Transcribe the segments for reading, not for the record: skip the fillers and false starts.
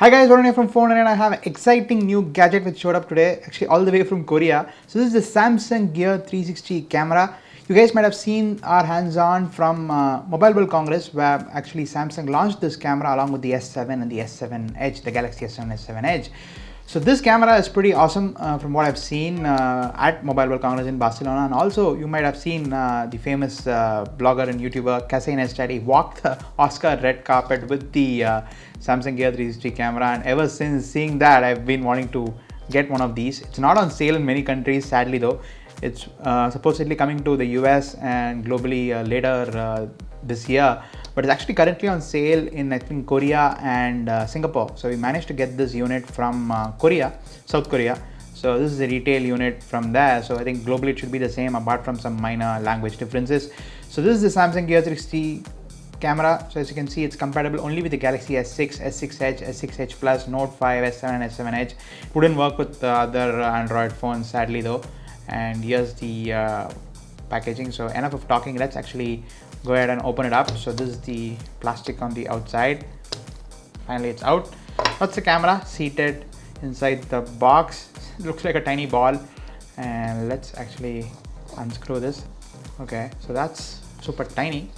Hi guys, Fonearena from Fonearena. I have an exciting new gadget which showed up today, actually all the way from Korea. So this is the Samsung Gear 360 camera. You guys might have seen our hands-on from Mobile World Congress, where actually Samsung launched this camera along with the S7 and the S7 Edge, the Galaxy S7 S7 Edge. So this camera is pretty awesome from what I've seen at Mobile World Congress in Barcelona, and also you might have seen the famous blogger and YouTuber Kasey Neistat walk the Oscar red carpet with the Samsung Gear 360 camera, and ever since seeing that I've been wanting to get one of these. It's not on sale in many countries, sadly though. It's supposedly coming to the US and globally later this year, but it's actually currently on sale in I think Korea and Singapore. So we managed to get this unit from South Korea. So this is a retail unit from there. So I think globally it should be the same apart from some minor language differences. So this is the Samsung Gear 360 camera. So as you can see, it's compatible only with the Galaxy S6, S6 Edge, S6 Edge Plus, Note 5, S7, S7 Edge. It wouldn't work with the other Android phones, sadly though. And here's the packaging. So enough of talking, let's actually go ahead and open it up. So this is the plastic on the outside. Finally it's out. That's the camera seated inside the box. It looks like a tiny ball, and let's actually unscrew this. Okay, so that's super tiny.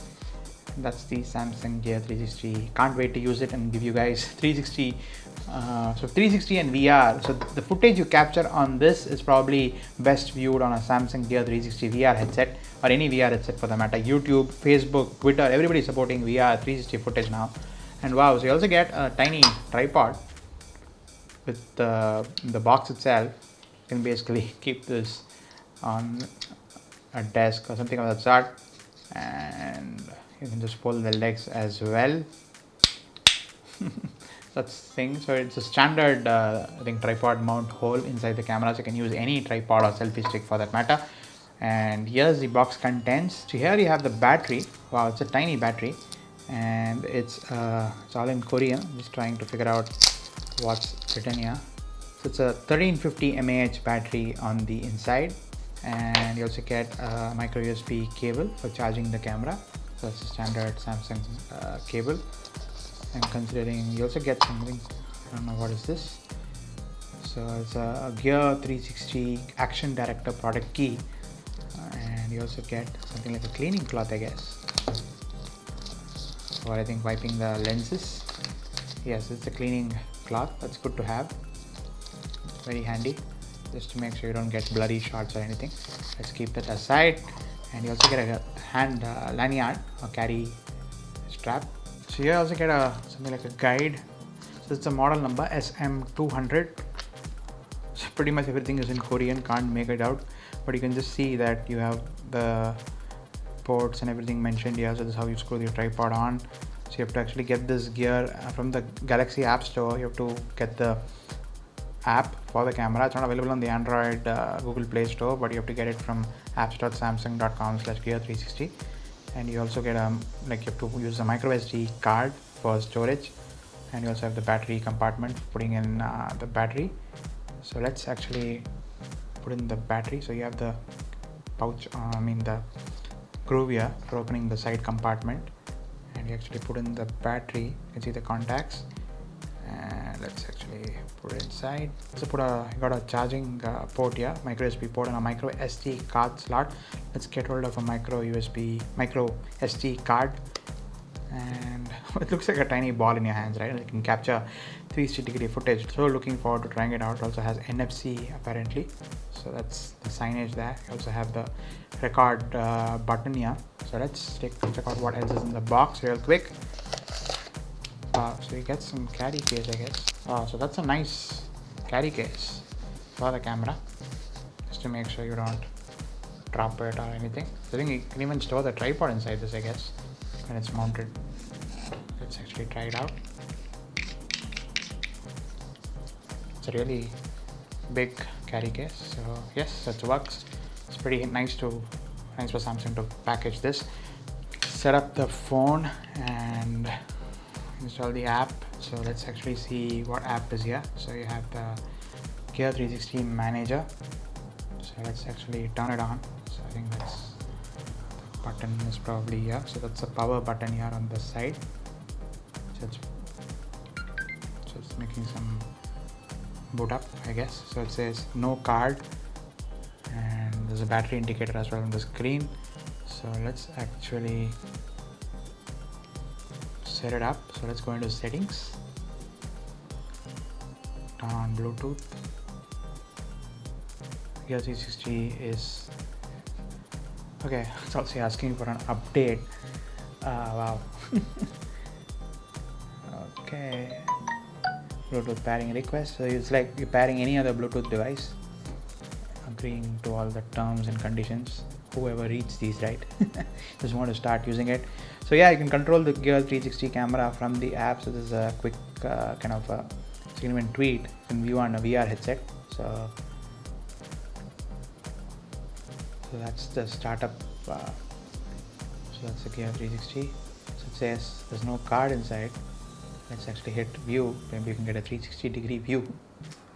That's the Samsung Gear 360. Can't wait to use it and give you guys 360. So 360 and VR. So the footage you capture on this is probably best viewed on a Samsung Gear 360 VR headset, or any VR headset for the matter. YouTube, Facebook, Twitter, everybody is supporting VR 360 footage now. And wow, so you also get a tiny tripod with the box itself. You can basically keep this on a desk or something of that sort, and you can just pull the legs as well. That's the thing. So it's a standard I think tripod mount hole inside the camera, so you can use any tripod or selfie stick for that matter. And here's the box contents. So here you have the battery. Wow, it's a tiny battery, and it's all in Korean. I'm just trying to figure out what's written here. So it's a 1350 mAh battery on the inside, and you also get a micro USB cable for charging the camera. So that's a standard Samsung cable. And considering you also get something, I don't know what is this. So it's a Gear 360 Action Director product key, and you also get something like a cleaning cloth, I guess, or I think wiping the lenses. Yes, it's a cleaning cloth. That's good to have. Very handy, just to make sure you don't get blurry shots or anything. Let's keep that aside. And you also get a hand lanyard or carry strap. So you also get something like a guide. So it's a model number SM200. So pretty much everything is in Korean, can't make it out, but you can just see that you have the ports and everything mentioned here. So this is how you screw your tripod on. So you have to actually get this gear from the Galaxy App Store. You have to get the app for the camera. It's not available on the Android Google Play Store, but you have to get it from apps.samsung.com/gear360. and you also get like you have to use a micro SD card for storage, and you also have the battery compartment for putting in the battery. So let's actually put in the battery. So you have the pouch, the groove here for opening the side compartment, and you actually put in the battery. You can see the contacts, and let's actually put it inside. So you got a charging port here, micro USB port, and a micro SD card slot. Let's get hold of a micro SD card, and it looks like a tiny ball in your hands, right? You can capture 360-degree footage. So looking forward to trying it out. It also has NFC apparently, so that's the signage there. You also have the record button here. So let's check out what else is in the box real quick. So you get some carry case, I guess. So that's a nice carry case for the camera, just to make sure you don't drop it or anything. I think you can even store the tripod inside this, I guess, when it's mounted. Let's actually try it out. It's a really big carry case, so yes, that works. It's pretty nice for Samsung to package this. Set up the phone and install the app. So let's actually see what app is here. So you have the Gear 360 Manager. So let's actually turn it on. So I think that's the button is probably here. So that's the power button here on the side. So it's making some boot up, I guess. So it says no card, and there's a battery indicator as well on the screen. So let's actually set it up. So let's go into settings, turn on Bluetooth. Gear 360 is okay. It's also asking for an update. Wow. Okay. Bluetooth pairing request. So it's like you're pairing any other Bluetooth device, agreeing to all the terms and conditions. Whoever reads these, right? Just want to start using it. So yeah, you can control the Gear 360 camera from the app. So this is a quick kind of a significant tweet. You can view on a VR headset. So that's the startup. So that's the Gear 360. So it says there's no card inside. Let's actually hit view. Maybe you can get a 360-degree view.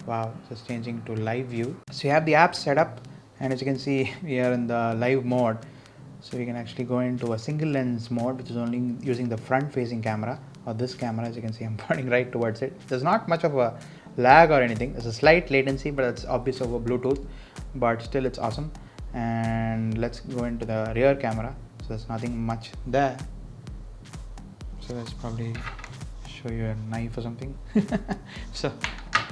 Wow, it's changing to live view. So you have the app set up, and as you can see, we are in the live mode. So we can actually go into a single lens mode, which is only using the front facing camera, or this camera. As you can see, I'm pointing right towards it. There's not much of a lag or anything. There's a slight latency, but it's obvious over Bluetooth, but still it's awesome. And let's go into the rear camera. So there's nothing much there. So let's probably show you a knife or something. So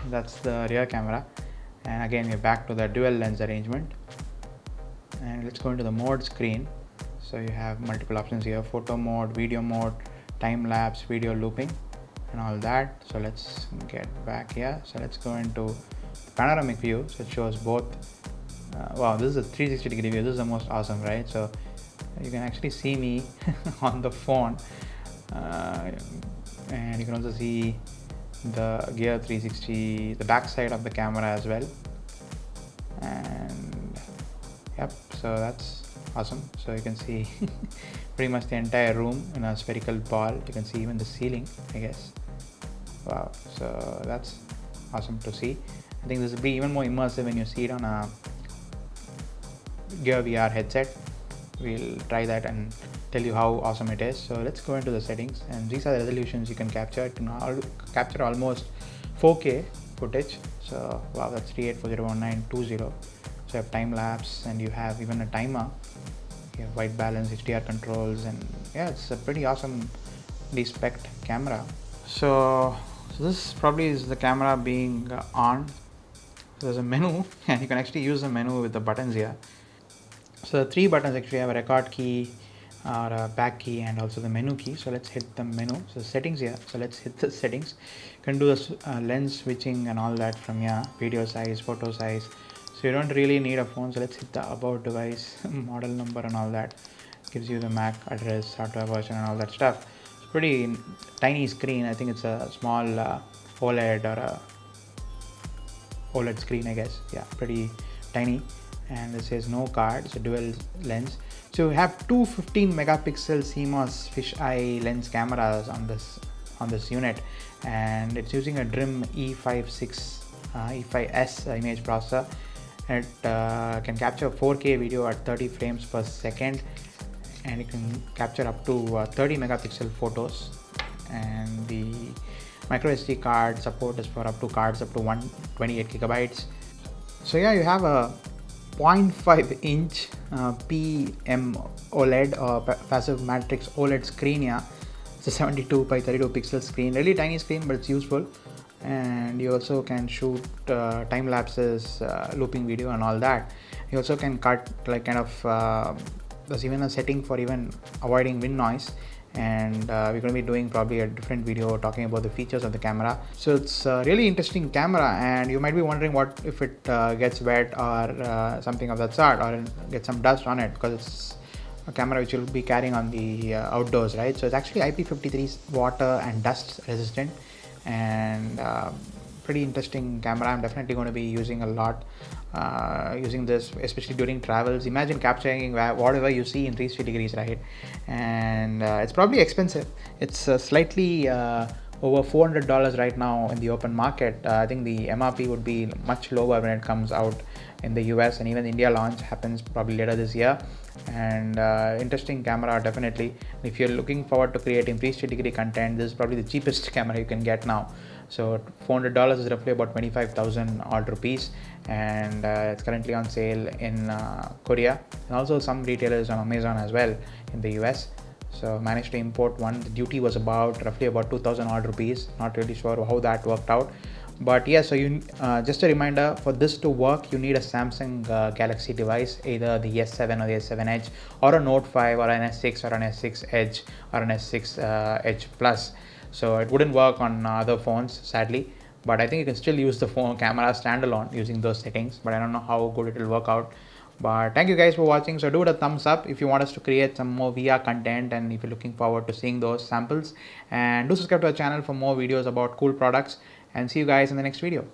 that's the rear camera, and again we're back to the dual lens arrangement. And let's go into the mode screen. So you have multiple options here: photo mode, video mode, time lapse, video looping, and all that. So let's get back here. So let's go into panoramic view. So it shows both. Wow, this is a 360-degree view. This is the most awesome, right? So you can actually see me on the phone, and you can also see the Gear 360, the back side of the camera as well. And yep, so that's awesome. So you can see pretty much the entire room in a spherical ball. You can see even the ceiling, I guess. Wow, so that's awesome to see. I think this will be even more immersive when you see it on a Gear VR headset. We'll try that and tell you how awesome it is. So let's go into the settings, and these are the resolutions you can capture. It can capture almost 4K footage. So wow, that's 38401920. So you have time lapse, and you have even a timer. You have white balance, HDR controls, and yeah, it's a pretty awesome spec camera. So this probably is the camera being on. So there's a menu, and you can actually use the menu with the buttons here. So the three buttons actually have a record key, or a back key, and also the menu key. So let's hit the menu. So settings here. So let's hit the settings. You can do this lens switching and all that from here, video size, photo size. So you don't really need a phone. So let's hit the about device, model number, and all that. Gives you the MAC address, hardware version, and all that stuff. It's pretty tiny screen. I think it's a small OLED or a OLED screen, I guess. Yeah, pretty tiny. And it says no card. It's a dual lens. So we have two 15 megapixel CMOS fisheye lens cameras on this unit, and it's using a DRIM E5S image processor. It can capture 4K video at 30 frames per second, and it can capture up to 30 megapixel photos. And the micro SD card support is for up to 128 gigabytes. So yeah, you have a 0.5 inch PM OLED or passive matrix OLED screen here. It's a 72 by 32 pixel screen, really tiny screen, but it's useful. And you also can shoot time lapses, looping video, and all that. You also can cut like kind of there's even a setting for even avoiding wind noise. And we're going to be doing probably a different video talking about the features of the camera. So it's a really interesting camera, and you might be wondering what if it gets wet or something of that sort, or get some dust on it, because it's a camera which you'll be carrying on the outdoors, right? So it's actually IP53 water and dust resistant, and pretty interesting camera. I'm definitely going to be using a lot, using this especially during travels. Imagine capturing whatever you see in 360 degrees, right? And it's probably expensive. It's slightly over $400 right now in the open market. I think the MRP would be much lower when it comes out in the US, and even the India launch happens probably later this year. And interesting camera, definitely. If you're looking forward to creating 360 degree content, this is probably the cheapest camera you can get now. So $400 is roughly about 25,000 odd rupees, and it's currently on sale in Korea, and also some retailers on Amazon as well in the US. So managed to import one. The duty was about roughly about 2,000 odd rupees. Not really sure how that worked out, but yeah. So you just a reminder, for this to work, you need a Samsung Galaxy device, either the S7 or the S7 Edge, or a Note 5, or an S6, or an S6 Edge, or an S6 Edge Plus. So it wouldn't work on other phones, sadly. But I think you can still use the phone camera standalone using those settings. But I don't know how good it will work out. But thank you guys for watching. So do it a thumbs up if you want us to create some more VR content, and if you're looking forward to seeing those samples. And do subscribe to our channel for more videos about cool products. And see you guys in the next video.